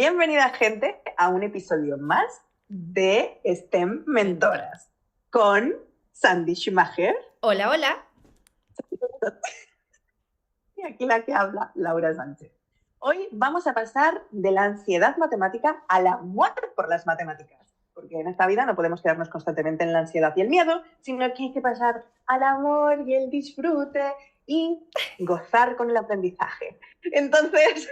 Bienvenida, gente, a un episodio más de STEM Mentoras con Sandy Schumacher. Hola, hola. Y aquí la que habla, Laura Sánchez. Hoy vamos a pasar de la ansiedad matemática al amor por las matemáticas. Porque en esta vida no podemos quedarnos constantemente en la ansiedad y el miedo, sino que hay que pasar al amor y el disfrute y gozar con el aprendizaje. Entonces,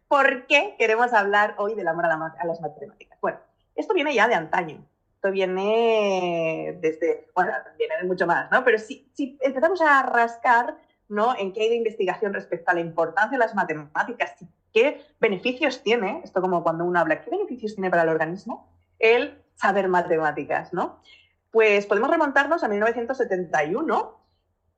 ¿por qué queremos hablar hoy del amor a las matemáticas? Bueno, esto viene ya de antaño. Esto viene desde, bueno, viene de mucho más, ¿no? Pero si empezamos a rascar, ¿no?, en qué hay de investigación respecto a la importancia de las matemáticas, qué beneficios tiene, esto como cuando uno habla, ¿qué beneficios tiene para el organismo el saber matemáticas, ¿no? Pues podemos remontarnos a 1971,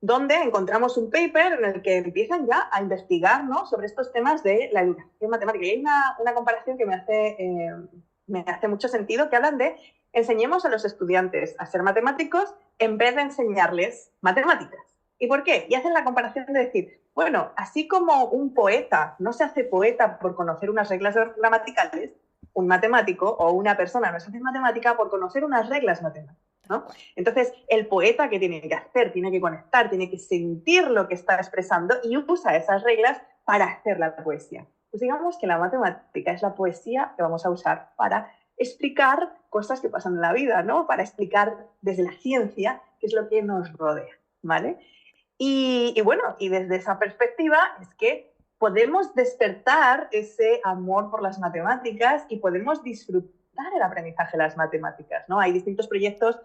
donde encontramos un paper en el que empiezan ya a investigar, ¿no?, sobre estos temas de la educación matemática. Y hay una comparación que me hace mucho sentido, que hablan de enseñemos a los estudiantes a ser matemáticos en vez de enseñarles matemáticas. ¿Y por qué? Y hacen la comparación de decir, bueno, así como un poeta no se hace poeta por conocer unas reglas gramaticales, un matemático o una persona no se hace matemática por conocer unas reglas matemáticas, ¿no? Entonces, el poeta, ¿qué tiene que hacer? Tiene que conectar, tiene que sentir lo que está expresando y usa esas reglas para hacer la poesía. Pues digamos que la matemática es la poesía que vamos a usar para explicar cosas que pasan en la vida, ¿no? Para explicar desde la ciencia qué es lo que nos rodea, ¿vale? Y bueno, y desde esa perspectiva es que podemos despertar ese amor por las matemáticas y podemos disfrutar el aprendizaje de las matemáticas, ¿no? Hay distintos proyectos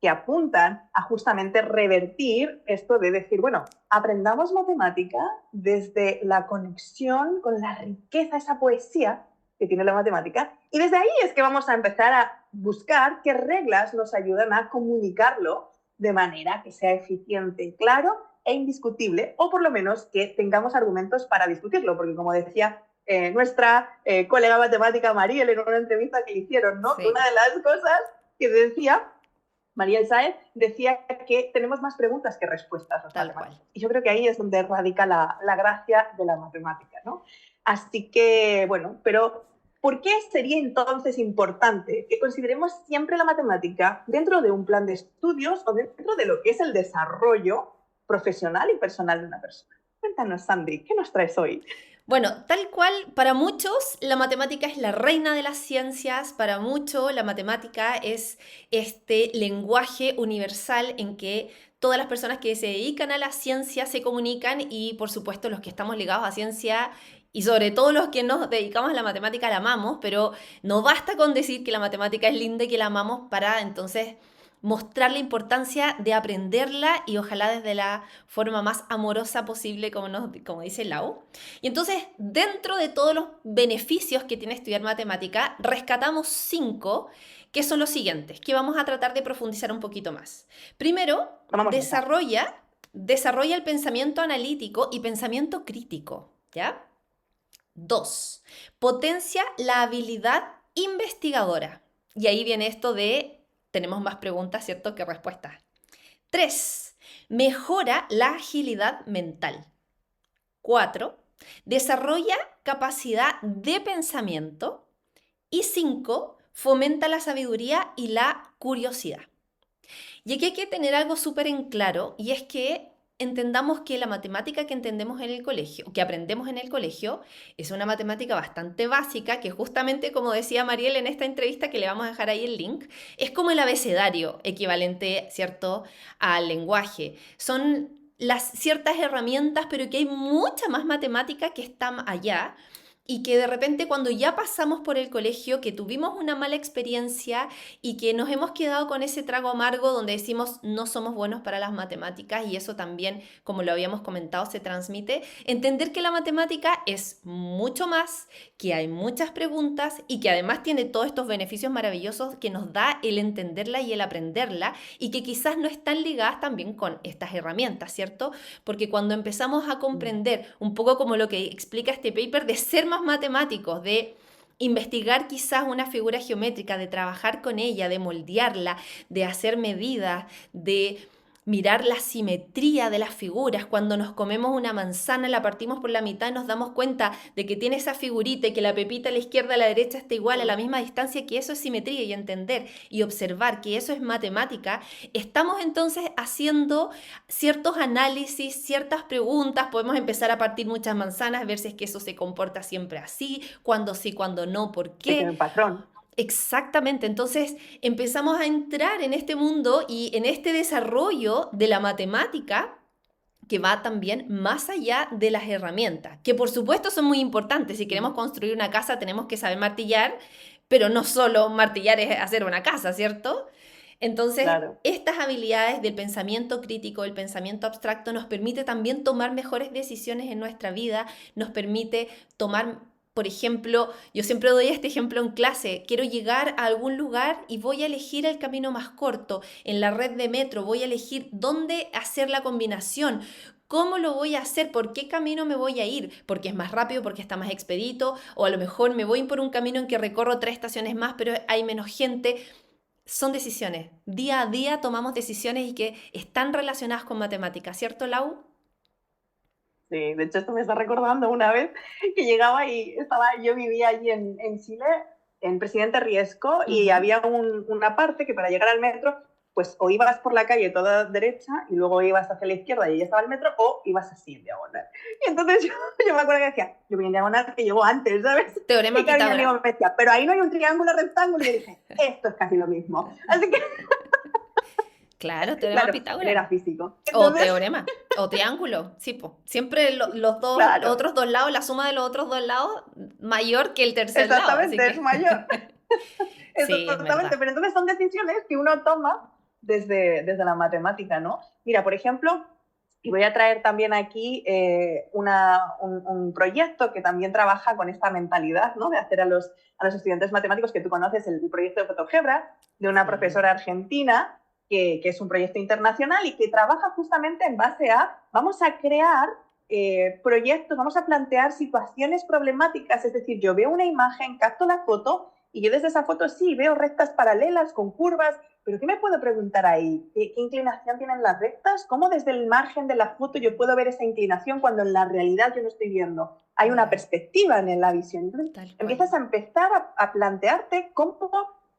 que apuntan a justamente revertir esto de decir, bueno, aprendamos matemática desde la conexión con la riqueza, esa poesía que tiene la matemática, y desde ahí es que vamos a empezar a buscar qué reglas nos ayudan a comunicarlo de manera que sea eficiente, claro e indiscutible, o por lo menos que tengamos argumentos para discutirlo, porque como decía nuestra colega matemática Mariel en una entrevista que le hicieron, ¿no?, Sí. una de las cosas que decía Mariel Sáez, decía que tenemos más preguntas que respuestas los matemáticos. Y yo creo que ahí es donde radica la gracia de la matemática, ¿no? Así que, bueno, pero ¿por qué sería entonces importante que consideremos siempre la matemática dentro de un plan de estudios o dentro de lo que es el desarrollo profesional y personal de una persona? Cuéntanos, Sandy, ¿qué nos traes hoy? Bueno, tal cual, para muchos la matemática es la reina de las ciencias, para muchos la matemática es este lenguaje universal en que todas las personas que se dedican a la ciencia se comunican y por supuesto los que estamos ligados a ciencia y sobre todo los que nos dedicamos a la matemática la amamos, pero no basta con decir que la matemática es linda y que la amamos para entonces mostrar la importancia de aprenderla y ojalá desde la forma más amorosa posible, como dice Lau. Y entonces, dentro de todos los beneficios que tiene estudiar matemática, rescatamos 5, que son los siguientes, que vamos a tratar de profundizar un poquito más. Primero, desarrolla el pensamiento analítico y pensamiento crítico, ¿ya? 2, potencia la habilidad investigadora. Y ahí viene esto de, tenemos más preguntas, ¿cierto?, que respuestas. 3, mejora la agilidad mental. 4, desarrolla capacidad de pensamiento. Y 5, fomenta la sabiduría y la curiosidad. Y aquí hay que tener algo súper en claro, y es que entendamos que la matemática que entendemos en el colegio, que aprendemos en el colegio, es una matemática bastante básica, que justamente, como decía Mariel en esta entrevista, que le vamos a dejar ahí el link, es como el abecedario equivalente, ¿cierto?, al lenguaje. Son las ciertas herramientas, pero que hay mucha más matemática que está allá, y que de repente cuando ya pasamos por el colegio, que tuvimos una mala experiencia y que nos hemos quedado con ese trago amargo donde decimos no somos buenos para las matemáticas, y eso también, como lo habíamos comentado, se transmite, entender que la matemática es mucho más, que hay muchas preguntas y que además tiene todos estos beneficios maravillosos que nos da el entenderla y el aprenderla, y que quizás no están ligadas también con estas herramientas, ¿cierto? Porque cuando empezamos a comprender un poco como lo que explica este paper, de ser más matemáticos, de investigar quizás una figura geométrica, de trabajar con ella, de moldearla, de hacer medidas, de mirar la simetría de las figuras. Cuando nos comemos una manzana, la partimos por la mitad y nos damos cuenta de que tiene esa figurita y que la pepita a la izquierda, a la derecha está igual, a la misma distancia, que eso es simetría, y entender y observar que eso es matemática. Estamos entonces haciendo ciertos análisis, ciertas preguntas, podemos empezar a partir muchas manzanas, ver si es que eso se comporta siempre así, cuando sí, cuando no, por Que tiene qué. un patrón. Exactamente, entonces empezamos a entrar en este mundo y en este desarrollo de la matemática que va también más allá de las herramientas, que por supuesto son muy importantes. Si queremos construir una casa tenemos que saber martillar, pero no solo martillar es hacer una casa, ¿cierto? Entonces, Claro. estas habilidades del pensamiento crítico, del pensamiento abstracto, nos permite también tomar mejores decisiones en nuestra vida, nos permite tomar, por ejemplo, yo siempre doy este ejemplo en clase: quiero llegar a algún lugar y voy a elegir el camino más corto. En la red de metro voy a elegir dónde hacer la combinación. ¿Cómo lo voy a hacer? ¿Por qué camino me voy a ir? ¿Porque es más rápido? ¿Porque está más expedito? O a lo mejor me voy por un camino en que recorro 3 estaciones más, pero hay menos gente. Son decisiones. Día a día tomamos decisiones y que están relacionadas con matemáticas, ¿cierto, Lau? Sí, de hecho esto me está recordando una vez que llegaba y yo vivía allí en Chile, en Presidente Riesco, y Ujú. había una parte que para llegar al metro, pues o ibas por la calle toda derecha y luego ibas hacia la izquierda y ya estaba el metro, o ibas así en diagonal. Y entonces yo me acuerdo que decía, yo voy en diagonal que llego antes, ¿sabes? Teorema Y claro, mi amigo Pitágoras. me decía, pero ahí no hay un triángulo rectángulo. Y yo dije, esto es casi lo mismo. Así que, Claro, teorema claro, él Pitágoras. era físico. O Entonces, teorema, o triángulo, sí, po. Siempre los claro, otros dos lados, la suma de los otros dos lados, mayor que el tercer lado, así exactamente, es que mayor. sí, es Exactamente, verdad. pero entonces son decisiones que uno toma desde la matemática, ¿no? Mira, por ejemplo, y voy a traer también aquí un proyecto que también trabaja con esta mentalidad, ¿no? De hacer a los estudiantes matemáticos, que tú conoces, el proyecto de Fotogebra, de una Sí. profesora argentina, que es un proyecto internacional y que trabaja justamente en base a, vamos a crear proyectos, vamos a plantear situaciones problemáticas, es decir, yo veo una imagen, capto la foto y yo desde esa foto sí veo rectas paralelas con curvas, pero ¿qué me puedo preguntar ahí? ¿Qué inclinación tienen las rectas? ¿Cómo desde el margen de la foto yo puedo ver esa inclinación cuando en la realidad yo no estoy viendo? Hay una Ya, perspectiva en la visión. Entonces, tal cual. empiezas a empezar a plantearte cómo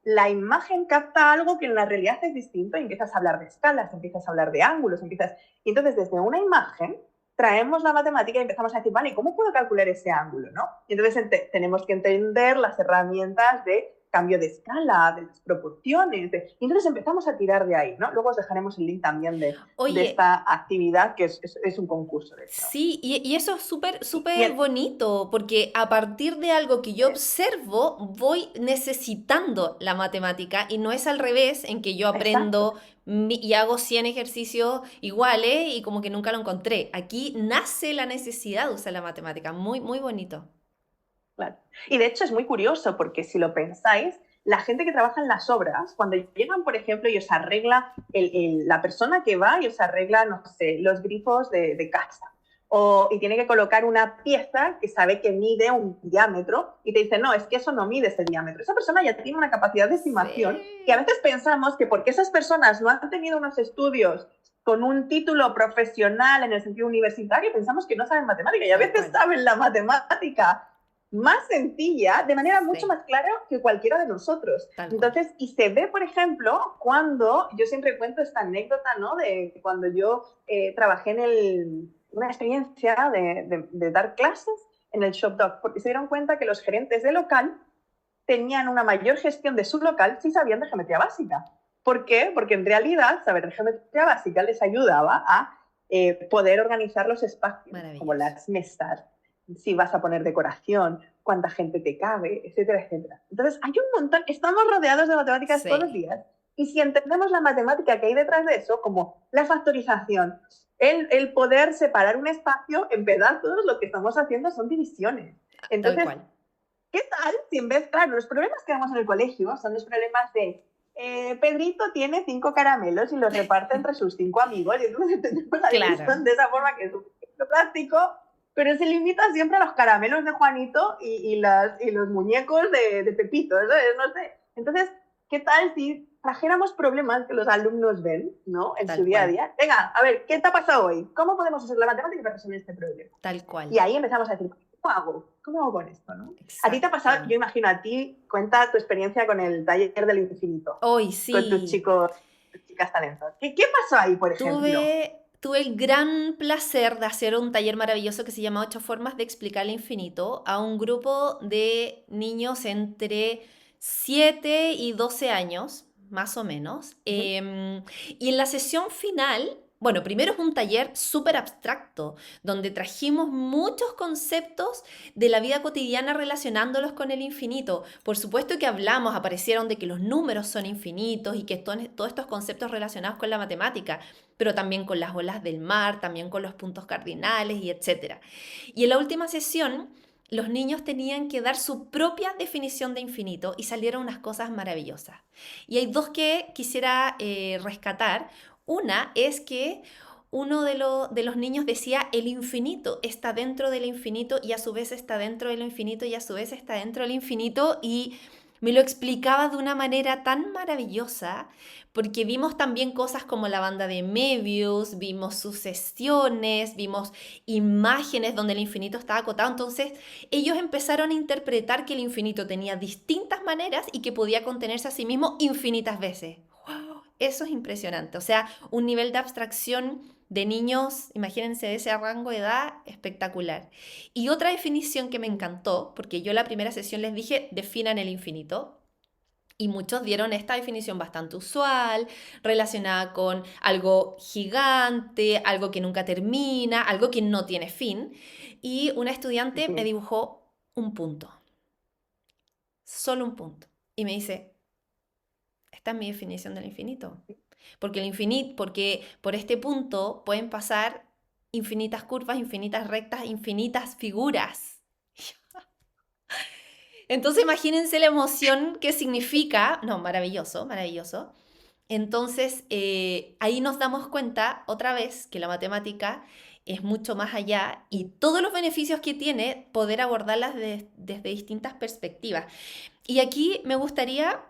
la imagen capta algo que en la realidad es distinto y empiezas a hablar de escalas, empiezas a hablar de ángulos, y entonces desde una imagen traemos la matemática y empezamos a decir, vale, ¿cómo puedo calcular ese ángulo? ¿No? Y entonces tenemos que entender las herramientas de cambio de escala, de las proporciones, y entonces empezamos a tirar de ahí, ¿no? Luego os dejaremos el link también de Oye, esta actividad, que es un concurso, de hecho. sí, y eso es súper, Y súper bonito, porque a partir de algo que yo eh, observo, voy necesitando la matemática, y no es al revés, en que yo exacto, aprendo y hago 100 ejercicios iguales y como que nunca lo encontré. Aquí nace la necesidad de usar la matemática. Muy, muy bonito. claro. Y de hecho es muy curioso, porque si lo pensáis, la gente que trabaja en las obras, cuando llegan, por ejemplo, y os arregla la persona que va y os arregla, no sé, los grifos de casa, y tiene que colocar una pieza que sabe que mide un diámetro y te dice, no, es que eso no mide ese diámetro. Esa persona ya tiene una capacidad de estimación que a Sí, veces pensamos que porque esas personas no han tenido unos estudios con un título profesional en el sentido universitario, pensamos que no saben matemática, y a tal veces cual. saben la matemática más sencilla, de manera mucho Sí, más clara que cualquiera de nosotros. tal cual. Entonces, y se ve, por ejemplo, cuando yo siempre cuento esta anécdota, ¿no? De cuando yo trabajé una experiencia de dar clases en el Shop Dog, porque se dieron cuenta que los gerentes de local tenían una mayor gestión de su local si sabían de geometría básica. ¿Por qué? Porque en realidad saber de geometría básica les ayudaba a poder organizar los espacios, como Maravilloso. las mesas, si vas a poner decoración, cuánta gente te cabe, etcétera, etcétera. Entonces, hay un montón, estamos rodeados de matemáticas todos los Sí, días, y si entendemos la matemática que hay detrás de eso, como la factorización, el poder separar un espacio en pedazos, lo que estamos haciendo son divisiones. tal Entonces, cual. ¿qué tal si en vez, claro, los problemas que vemos en el colegio son los problemas de Pedrito tiene 5 caramelos y los reparte entre sus 5 amigos, y entonces entendemos la Claro, división de esa forma, que es un ejemplo práctico, pero se limita siempre a los caramelos de Juanito y los muñecos de Pepito, ¿sabes? No sé. Entonces, ¿qué tal si trajéramos problemas que los alumnos ven, ¿no? En Tal su día a cual. día. Venga, a ver, ¿qué te ha pasado hoy? ¿Cómo podemos usar la matemática para resolver este problema? Tal cual. Y ahí empezamos a decir, ¿cómo hago? ¿Cómo hago con esto, no? A ti te ha pasado, Exacto. yo imagino a ti, cuenta tu experiencia con el taller del infinito, Hoy con tus sí. chicos, tus chicas talentos. ¿Qué pasó ahí, por ejemplo? Tuve el gran placer de hacer un taller maravilloso que se llama 8 formas de explicar el infinito a un grupo de niños entre 7 y 12 años, más o menos. Ujú. Y en la sesión final, bueno, primero es un taller súper abstracto, donde trajimos muchos conceptos de la vida cotidiana relacionándolos con el infinito. Por supuesto que hablamos, aparecieron de que los números son infinitos y que todos estos conceptos relacionados con la matemática, pero también con las olas del mar, también con los puntos cardinales y etcétera. Y en la última sesión, los niños tenían que dar su propia definición de infinito y salieron unas cosas maravillosas. Y hay dos que quisiera rescatar. Una es que uno de los niños decía, el infinito está dentro del infinito y a su vez está dentro del infinito y a su vez está dentro del infinito, y me lo explicaba de una manera tan maravillosa, porque vimos también cosas como la banda de Möbius, vimos sucesiones, vimos imágenes donde el infinito estaba acotado. Entonces ellos empezaron a interpretar que el infinito tenía distintas maneras y que podía contenerse a sí mismo infinitas veces. ¡Wow! Eso es impresionante. O sea, un nivel de abstracción de niños, imagínense, de ese rango de edad, espectacular. Y otra definición que me encantó, porque yo la primera sesión les dije, definan el infinito. Y muchos dieron esta definición bastante usual, relacionada con algo gigante, algo que nunca termina, algo que no tiene fin. Y una estudiante me Sí. dibujó un punto, solo un punto. Y me dice, esta es mi definición del infinito. Porque el infinito, porque por este punto pueden pasar infinitas curvas, infinitas rectas, infinitas figuras. Entonces imagínense la emoción que significa, no, maravilloso, maravilloso. Entonces ahí nos damos cuenta otra vez que la matemática es mucho más allá y todos los beneficios que tiene poder abordarlas desde distintas perspectivas. Y aquí me gustaría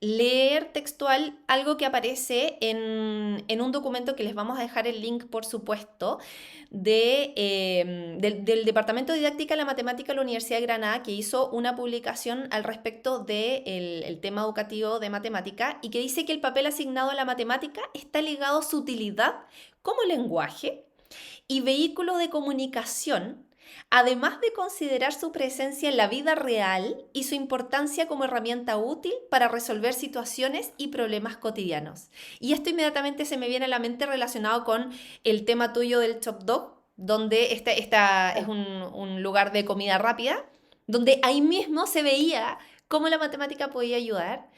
leer textual algo que aparece en un documento que les vamos a dejar el link, por supuesto, del Departamento de Didáctica de la Matemática de la Universidad de Granada, que hizo una publicación al respecto del tema educativo de matemática y que dice que el papel asignado a la matemática está ligado a su utilidad como lenguaje y vehículo de comunicación, además de considerar su presencia en la vida real y su importancia como herramienta útil para resolver situaciones y problemas cotidianos. Y esto inmediatamente se me viene a la mente relacionado con el tema tuyo del Chop Dog, donde esta es un lugar de comida rápida, donde ahí mismo se veía cómo la matemática podía ayudar.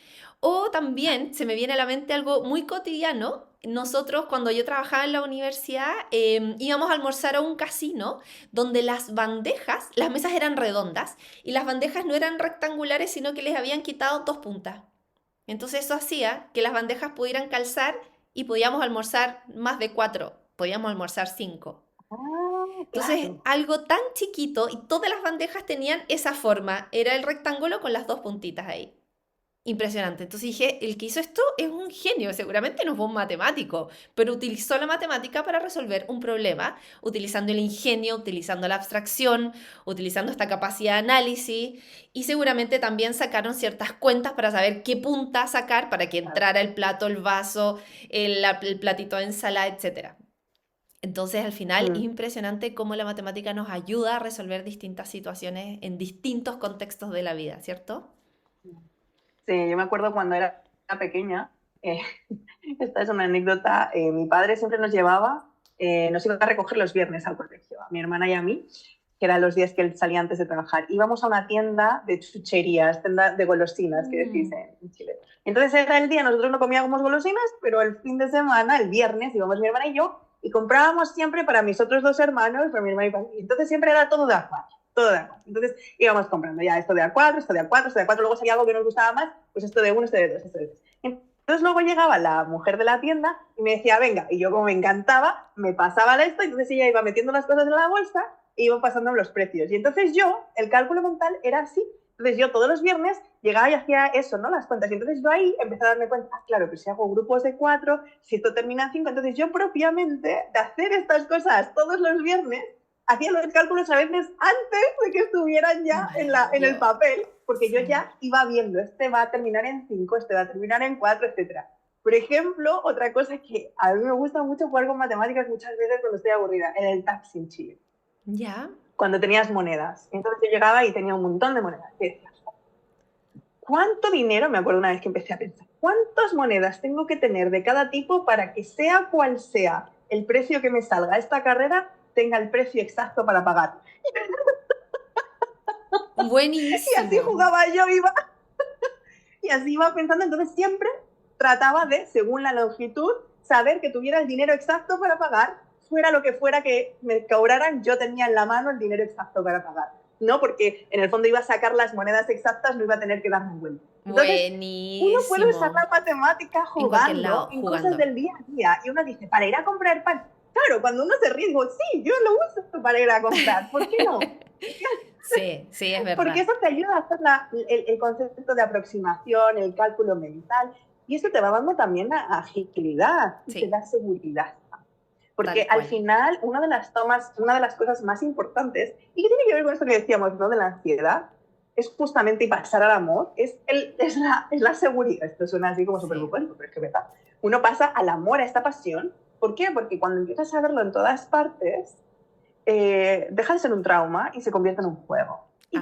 O también se me viene a la mente algo muy cotidiano. Nosotros, cuando yo trabajaba en la universidad, íbamos a almorzar a un casino donde las bandejas, las mesas eran redondas y las bandejas no eran rectangulares, sino que les habían quitado dos puntas. Entonces eso hacía que las bandejas pudieran calzar y podíamos almorzar más de cuatro, podíamos almorzar cinco. Ah, Entonces, claro. algo tan chiquito y todas las bandejas tenían esa forma, era el rectángulo con las dos puntitas ahí. Impresionante. Entonces dije, el que hizo esto es un genio, seguramente no fue un matemático, pero utilizó la matemática para resolver un problema, utilizando el ingenio, utilizando la abstracción, utilizando esta capacidad de análisis, y seguramente también sacaron ciertas cuentas para saber qué punta sacar para que Claro. entrara el plato, el vaso, el platito de ensalada, etcétera. Entonces, al final, es Mm. impresionante cómo la matemática nos ayuda a resolver distintas situaciones en distintos contextos de la vida, ¿cierto? Sí, yo me acuerdo cuando era pequeña, eh, esta es una anécdota, mi padre siempre nos llevaba, nos iba a recoger los viernes al colegio, a mi hermana y a mí, que eran los días que él salía antes de trabajar. Íbamos a una tienda de chucherías, tienda de golosinas, que decís en Chile. Entonces era el día, nosotros no comíamos golosinas, pero el fin de semana, el viernes, íbamos mi hermana y yo, y comprábamos siempre para mis otros dos hermanos, para mi hermana y para mí. Entonces siempre era todo de A4, todo de A4. Entonces íbamos comprando ya esto de A4, esto de A4, esto de A4, luego salía algo que nos gustaba más, pues esto de 1, esto de 2, esto de 3. Entonces luego llegaba la mujer de la tienda y me decía, venga, y yo como me encantaba, me pasaba esto, y entonces ella iba metiendo las cosas en la bolsa e iba pasando los precios. Y entonces yo, el cálculo mental era así, Entonces yo todos los viernes llegaba y hacía eso, ¿no? Las cuentas. Y entonces yo ahí empecé a darme cuenta, claro, pero si hago grupos de 4, si esto termina en 5, entonces yo propiamente de hacer estas cosas todos los viernes, hacía los cálculos a veces antes de que estuvieran ya en el papel, porque yo ya iba viendo, este va a terminar en 5, este va a terminar en 4, etcétera. Por ejemplo, otra cosa que a mí me gusta mucho jugar con matemáticas muchas veces cuando estoy aburrida, en el taxi en Chile. Ya. Cuando tenías monedas. Entonces yo llegaba y tenía un montón de monedas. Y decía, ¿cuánto dinero? Me acuerdo una vez que empecé a pensar, ¿cuántas monedas tengo que tener de cada tipo para que sea cual sea el precio que me salga esta carrera, tenga el precio exacto para pagar? Buenísimo. Y así jugaba yo, y así iba pensando. Entonces siempre trataba de, según la longitud, saber que tuviera el dinero exacto para pagar, fuera lo que fuera que me cobraran, yo tenía en la mano el dinero exacto para pagar, ¿no? Porque en el fondo iba a sacar las monedas exactas, no iba a tener que darme vuelta. Entonces, uno puede usar la matemática jugando en cosas del día a día. Y uno dice, para ir a comprar pan. Claro, cuando uno se ríe, digo, sí, yo lo uso para ir a comprar. ¿Por qué no? Sí, sí, es verdad. Porque eso te ayuda a hacer el concepto de aproximación, el cálculo mental, y eso te va dando también agilidad y te da seguridad. Porque al final, una de las cosas más importantes, y que tiene que ver con esto que decíamos, ¿no? De la ansiedad, es justamente, y pasar al amor, es la seguridad. Esto suena así como súper bucólico, pero es que verdad. Uno pasa al amor, a esta pasión. ¿Por qué? Porque cuando empiezas a verlo en todas partes, deja de ser un trauma y se convierte en un juego. ¿Y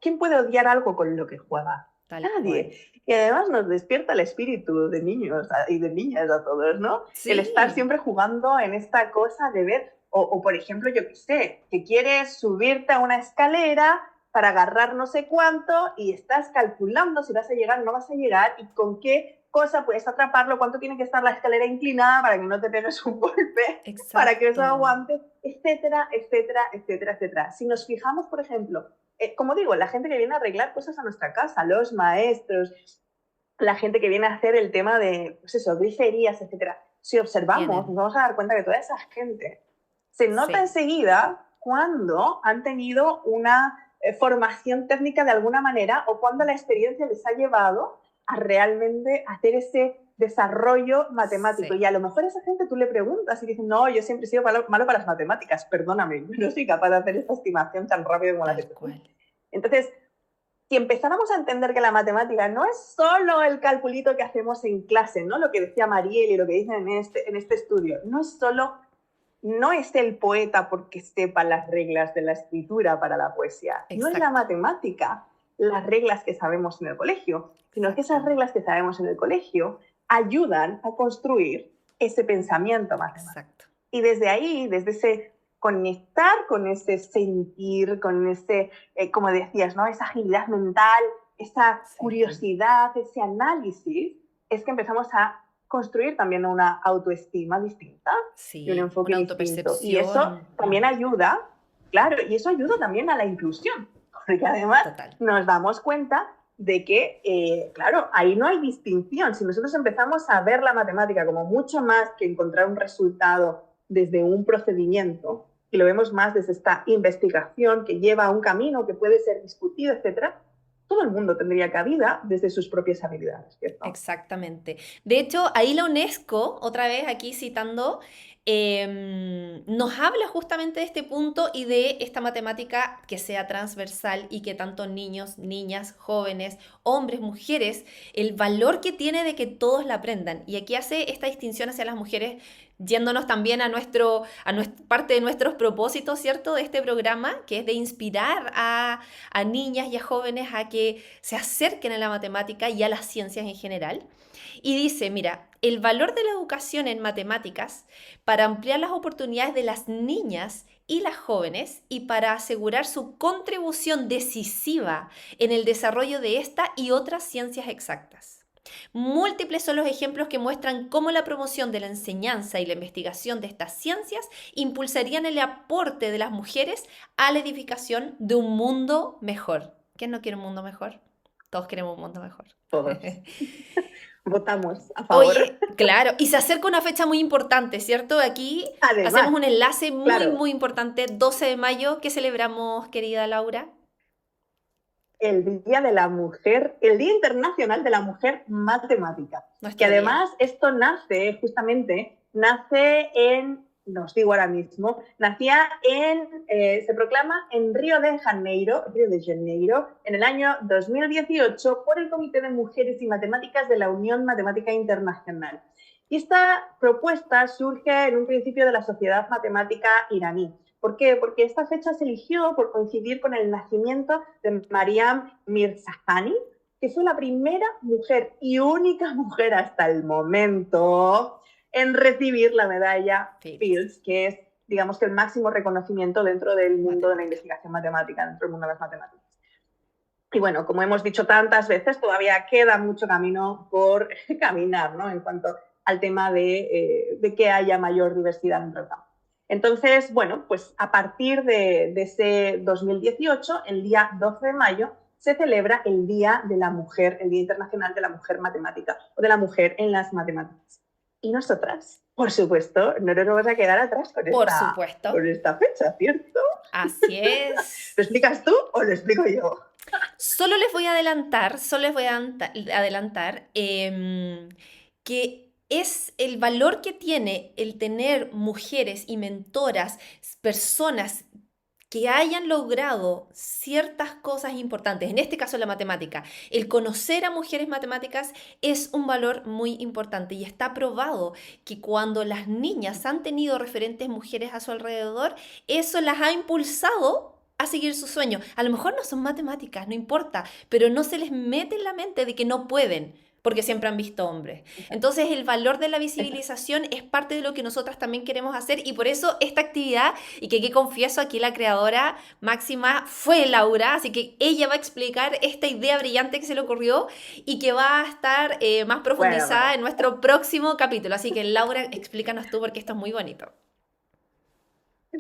quién puede odiar algo con lo que juega? Nadie. Y además nos despierta el espíritu de niños y de niñas a todos, ¿no? Sí. El estar siempre jugando en esta cosa de ver, o por ejemplo, yo qué sé, que quieres subirte a una escalera para agarrar no sé cuánto y estás calculando si vas a llegar o no vas a llegar y con qué cosa puedes atraparlo, cuánto tiene que estar la escalera inclinada para que no te pegues un golpe, para que eso aguante, etcétera, etcétera, etcétera, etcétera. Si nos fijamos, por ejemplo, como digo, la gente que viene a arreglar cosas a nuestra casa, los maestros, la gente que viene a hacer el tema de, pues eso, griferías, etcétera. Si observamos, nos vamos a dar cuenta que toda esa gente se nota enseguida cuando han tenido una formación técnica de alguna manera o cuando la experiencia les ha llevado a realmente hacer ese desarrollo matemático. Y a lo mejor a esa gente tú le preguntas y dicen, no, yo siempre he sido malo para las matemáticas, perdóname, yo no soy capaz de hacer esta estimación tan rápido como la que tú. Entonces, si empezáramos a entender que la matemática no es solo el calculito que hacemos en clase, ¿no? Lo que decía Mariel y lo que dicen en este estudio, no es el poeta porque sepa las reglas de la escritura para la poesía, no es la matemática las reglas que sabemos en el colegio, sino que esas reglas que sabemos en el colegio ayudan a construir ese pensamiento matemático. Y desde ahí, desde ese conectar con ese sentir, con ese, como decías, ¿no? Esa agilidad mental, esa curiosidad, ese análisis, es que empezamos a construir también una autoestima distinta y un enfoque distinto. Y eso también ayuda, claro, y eso ayuda también a la inclusión. Porque además nos damos cuenta de que, claro, ahí no hay distinción. Si nosotros empezamos a ver la matemática como mucho más que encontrar un resultado desde un procedimiento, y lo vemos más desde esta investigación que lleva a un camino que puede ser discutido, etcétera, todo el mundo tendría cabida desde sus propias habilidades, ¿cierto? Exactamente. De hecho, ahí la UNESCO, otra vez aquí citando, nos habla justamente de este punto y de esta matemática que sea transversal y que tanto niños, niñas, jóvenes, hombres, mujeres, el valor que tiene de que todos la aprendan. Y aquí hace esta distinción hacia las mujeres, yéndonos también a parte de nuestros propósitos, ¿cierto?, de este programa, que es de inspirar a niñas y a jóvenes a que se acerquen a la matemática y a las ciencias en general. Y dice, mira, el valor de la educación en matemáticas para ampliar las oportunidades de las niñas y las jóvenes y para asegurar su contribución decisiva en el desarrollo de esta y otras ciencias exactas. Múltiples son los ejemplos que muestran cómo la promoción de la enseñanza y la investigación de estas ciencias impulsarían el aporte de las mujeres a la edificación de un mundo mejor. ¿Quién no quiere un mundo mejor? Todos queremos un mundo mejor. Todos. Votamos a favor. Oye, claro, y se acerca una fecha muy importante, ¿cierto? Aquí además, hacemos un enlace muy, muy importante, 12 de mayo. ¿Qué celebramos, querida Laura? el Día de la Mujer, el Día Internacional de la Mujer Matemática. Que Nuestro además día. esto nace en, no os digo ahora mismo, se proclama en Río de Janeiro, en el año 2018 por el Comité de Mujeres y Matemáticas de la Unión Matemática Internacional. Y esta propuesta surge en un principio de la Sociedad Matemática iraní. ¿Por qué? Porque esta fecha se eligió por coincidir con el nacimiento de Mariam Mirzakhani, que fue la primera mujer y única mujer hasta el momento en recibir la medalla Fields, que es, digamos, que el máximo reconocimiento dentro del mundo de la investigación matemática, dentro del mundo de las matemáticas. Y bueno, como hemos dicho tantas veces, todavía queda mucho camino por caminar, ¿no? En cuanto al tema de que haya mayor diversidad en el campo. Entonces, bueno, pues a partir de ese 2018, el día 12 de mayo, se celebra el Día de la Mujer, el Día Internacional de la Mujer Matemática, o de la mujer en las matemáticas. Y nosotras, por supuesto, no nos vamos a quedar atrás con esta fecha, ¿cierto? Así es. ¿Lo explicas tú o lo explico yo? Solo les voy a adelantar que es el valor que tiene el tener mujeres y mentoras, personas que hayan logrado ciertas cosas importantes, en este caso la matemática. El conocer a mujeres matemáticas es un valor muy importante y está probado que cuando las niñas han tenido referentes mujeres a su alrededor, eso las ha impulsado a seguir su sueño. A lo mejor no son matemáticas, no importa, pero no se les mete en la mente de que no pueden, porque siempre han visto hombres. Entonces el valor de la visibilización es parte de lo que nosotras también queremos hacer y por eso esta actividad, y que aquí confieso, aquí la creadora máxima fue Laura, así que ella va a explicar esta idea brillante que se le ocurrió y que va a estar más profundizada en nuestro próximo capítulo. Así que Laura, explícanos tú porque esto es muy bonito.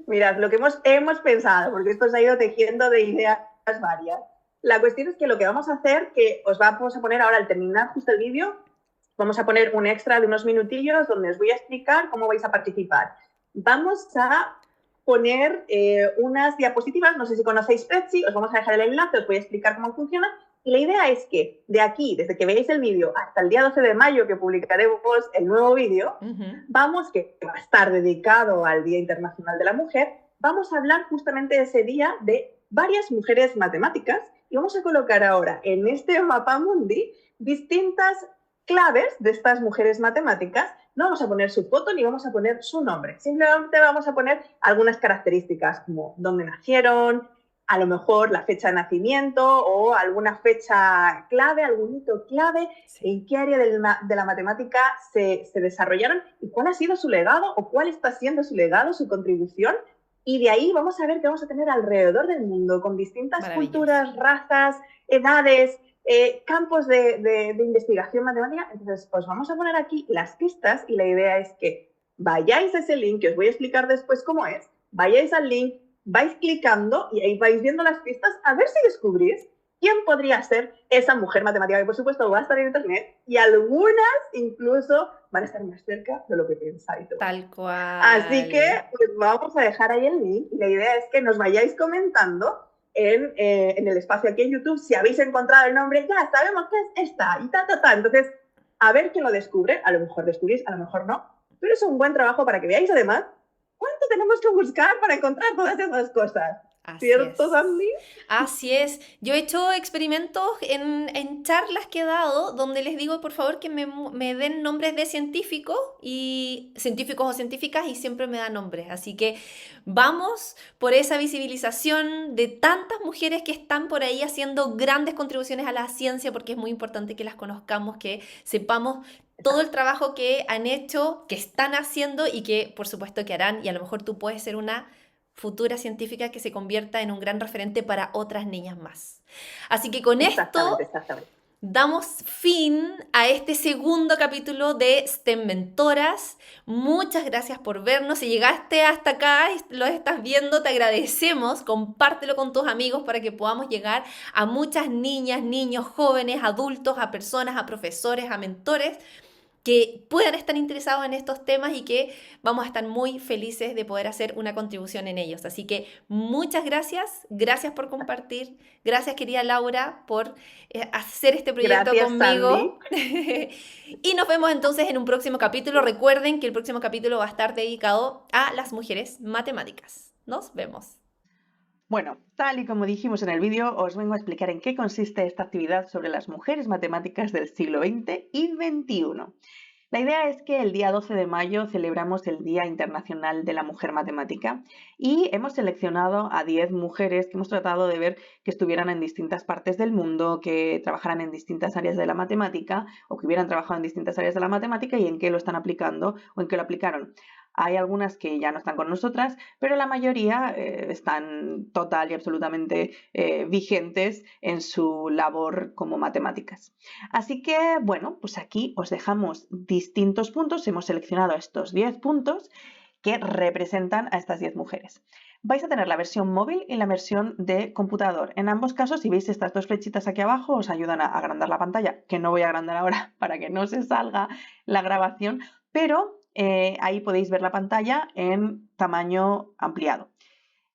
Mirad, lo que hemos pensado, porque esto se ha ido tejiendo de ideas varias. La cuestión es que lo que vamos a hacer, que vamos a poner ahora al terminar justo el vídeo, vamos a poner un extra de unos minutillos donde os voy a explicar cómo vais a participar. Vamos a poner unas diapositivas, no sé si conocéis Prezi, os vamos a dejar el enlace, os voy a explicar cómo funciona. Y la idea es que de aquí, desde que veáis el vídeo hasta el día 12 de mayo que publicaremos el nuevo vídeo, que va a estar dedicado al Día Internacional de la Mujer, vamos a hablar justamente ese día de varias mujeres matemáticas y vamos a colocar ahora en este mapamundi distintas claves de estas mujeres matemáticas. No vamos a poner su foto ni vamos a poner su nombre, simplemente vamos a poner algunas características como dónde nacieron, a lo mejor la fecha de nacimiento o alguna fecha clave, algún hito clave, en qué área de la matemática se desarrollaron y cuál ha sido su legado o cuál está siendo su legado, su contribución. Y de ahí vamos a ver que vamos a tener alrededor del mundo con distintas culturas, razas, edades, campos de investigación matemática. Entonces, os vamos a poner aquí las pistas y la idea es que vayáis a ese link, que os voy a explicar después cómo es, vayáis al link, vais clicando y ahí vais viendo las pistas a ver si descubrís quién podría ser esa mujer matemática, que por supuesto va a estar en internet y algunas incluso van a estar más cerca de lo que pensáis. Tal cual. Así que pues vamos a dejar ahí el link y la idea es que nos vayáis comentando en el espacio aquí en YouTube si habéis encontrado el nombre, ya sabemos que es esta y ta. Entonces, a ver quién lo descubre, a lo mejor descubrís, a lo mejor no, pero es un buen trabajo para que veáis además ¿cuánto tenemos que buscar para encontrar todas esas cosas? ¿Cierto, Sandy? Así es. Yo he hecho experimentos en charlas que he dado donde les digo, por favor, que me den nombres de científicos o científicas y siempre me dan nombres. Así que vamos por esa visibilización de tantas mujeres que están por ahí haciendo grandes contribuciones a la ciencia porque es muy importante que las conozcamos, que sepamos todo el trabajo que han hecho, que están haciendo y que por supuesto que harán y a lo mejor tú puedes ser una futura científica que se convierta en un gran referente para otras niñas más. Así que con esto damos fin a este segundo capítulo de STEM Mentoras. Muchas gracias por vernos. Si llegaste hasta acá y lo estás viendo, te agradecemos. Compártelo con tus amigos para que podamos llegar a muchas niñas, niños, jóvenes, adultos, a personas, a profesores, a mentores que puedan estar interesados en estos temas y que vamos a estar muy felices de poder hacer una contribución en ellos. Así que muchas gracias, gracias por compartir, gracias querida Laura por hacer este proyecto Gracias, Sandy. conmigo. Y nos vemos entonces en un próximo capítulo. Recuerden que el próximo capítulo va a estar dedicado a las mujeres matemáticas. Nos vemos. Bueno, tal y como dijimos en el vídeo, os vengo a explicar en qué consiste esta actividad sobre las mujeres matemáticas del siglo XX y XXI. La idea es que el día 12 de mayo celebramos el Día Internacional de la Mujer Matemática y hemos seleccionado a 10 mujeres que hemos tratado de ver que estuvieran en distintas partes del mundo, que trabajaran en distintas áreas de la matemática o que hubieran trabajado en distintas áreas de la matemática y en qué lo están aplicando o en qué lo aplicaron. Hay algunas que ya no están con nosotras, pero la mayoría están total y absolutamente vigentes en su labor como matemáticas. Así que, bueno, pues aquí os dejamos distintos puntos. Hemos seleccionado estos 10 puntos que representan a estas 10 mujeres. Vais a tener la versión móvil y la versión de computador. En ambos casos, si veis estas dos flechitas aquí abajo, os ayudan a agrandar la pantalla, que no voy a agrandar ahora para que no se salga la grabación, pero ahí podéis ver la pantalla en tamaño ampliado.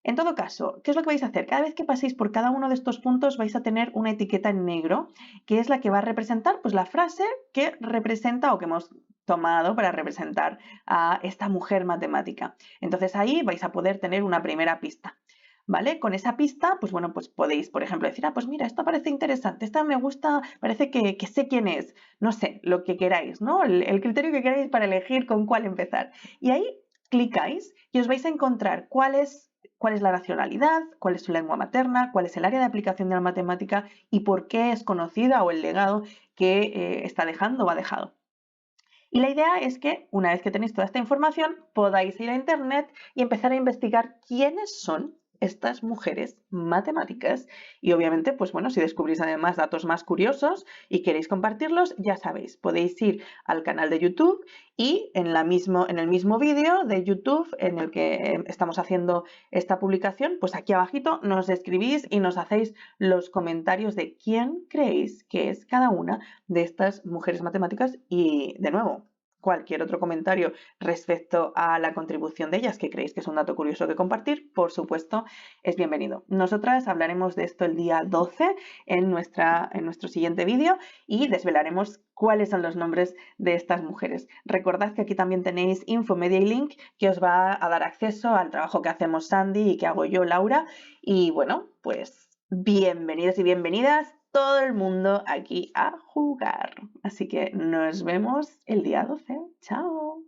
En todo caso, ¿qué es lo que vais a hacer? Cada vez que paséis por cada uno de estos puntos vais a tener una etiqueta en negro, que es la que va a representar pues, la frase que representa o que hemos tomado para representar a esta mujer matemática. Entonces ahí vais a poder tener una primera pista. ¿Vale? Con esa pista, pues bueno, pues podéis, por ejemplo, decir, pues mira, esta parece interesante, esta me gusta, parece que sé quién es, no sé, lo que queráis, ¿no? El criterio que queráis para elegir con cuál empezar. Y ahí clicáis y os vais a encontrar cuál es la nacionalidad, cuál es su lengua materna, cuál es el área de aplicación de la matemática y por qué es conocida o el legado que está dejando o ha dejado. Y la idea es que una vez que tenéis toda esta información, podáis ir a Internet y empezar a investigar quiénes son estas mujeres matemáticas. Y obviamente, pues bueno, si descubrís además datos más curiosos y queréis compartirlos, ya sabéis, podéis ir al canal de YouTube y en el mismo vídeo de YouTube en el que estamos haciendo esta publicación, pues aquí abajito nos escribís y nos hacéis los comentarios de quién creéis que es cada una de estas mujeres matemáticas y, de nuevo, cualquier otro comentario respecto a la contribución de ellas que creéis que es un dato curioso que compartir, por supuesto, es bienvenido. Nosotras hablaremos de esto el día 12 en nuestro siguiente vídeo y desvelaremos cuáles son los nombres de estas mujeres. Recordad que aquí también tenéis Infomedia y Link que os va a dar acceso al trabajo que hacemos Sandy y que hago yo, Laura. Y bueno, pues bienvenidos y bienvenidas todo el mundo aquí a jugar. Así que nos vemos el día 12. ¡Chao!